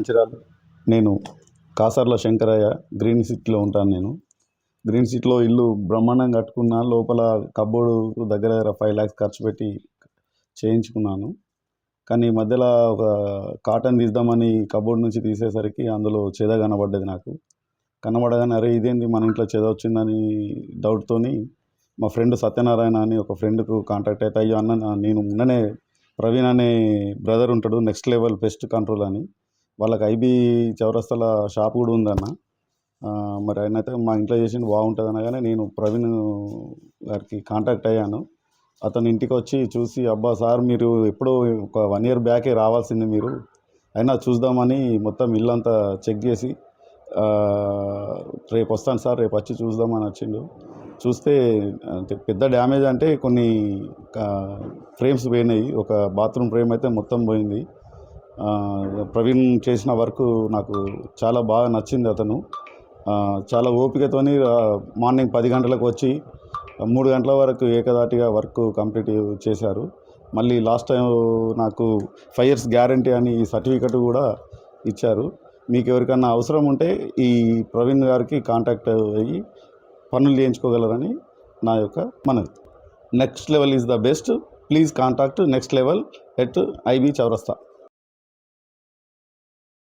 మంచిర్యాల. నేను కాసర్ల శంకరయ్య గ్రీన్ సిటీలో ఉంటాను. నేను గ్రీన్ సిటీలో ఇల్లు బ్రహ్మాండంగా కట్టుకున్నా. లోపల కబ్బోర్డు దగ్గర దగ్గర 5 lakhs ఖర్చు పెట్టి చేయించుకున్నాను. కానీ ఈ మధ్యలో ఒక కాటన్ తీద్దామని కబ్బోర్డ్ నుంచి తీసేసరికి అందులో చెద కనబడ్డది. నాకు కనబడగానే అరే ఇదేంటి మన ఇంట్లో చెద వచ్చిందని డౌట్తోని మా ఫ్రెండ్ సత్యనారాయణ అని ఒక ఫ్రెండ్కు కాంటాక్ట్ అయితే, అయ్యో అన్న నేను మొన్ననే ప్రవీణ్ అనే బ్రదర్ ఉంటాడు నెక్స్ట్ లెవెల్ పెస్ట్ కంట్రోల్ అని, వాళ్ళకి ఐబీ చౌరస్తల షాప్ కూడా ఉందన్న. మరి ఆయన అయితే మా ఇంట్లో చేసింది బాగుంటుంది అనగానే నేను ప్రవీణ్ గారికి కాంటాక్ట్ అయ్యాను. అతను ఇంటికి వచ్చి చూసి, అబ్బా సార్ మీరు ఎప్పుడో ఒక 1 year బ్యాకే రావాల్సింది మీరు, అయినా చూద్దామని మొత్తం ఇల్లంతా చెక్ చేసి రేపు వస్తాను సార్ రేపు వచ్చి చూద్దామని వచ్చిండు. చూస్తే అంటే పెద్ద డ్యామేజ్ అంటే కొన్ని ఫ్రేమ్స్ పోయినాయి. ఒక బాత్రూమ్ ఫ్రేమ్ అయితే మొత్తం పోయింది. ప్రవీణ్ చేసిన వర్క్ నాకు చాలా బాగా నచ్చింది. అతను చాలా ఓపికతోని మార్నింగ్ 10 గంటలకు వచ్చి 3 గంటల వరకు ఏకదాటిగా వర్క్ కంప్లీట్ చేశారు. మళ్ళీ లాస్ట్ టైం నాకు 5 years గ్యారంటీ అని సర్టిఫికెట్ కూడా ఇచ్చారు. మీకు ఎవరికన్నా అవసరం ఉంటే ఈ ప్రవీణ్ గారికి కాంటాక్ట్ అయ్యి పనులు చేయించుకోగలరని నా యొక్క మనవి. Next level is the best. Please contact next level at IB చౌరస్తా.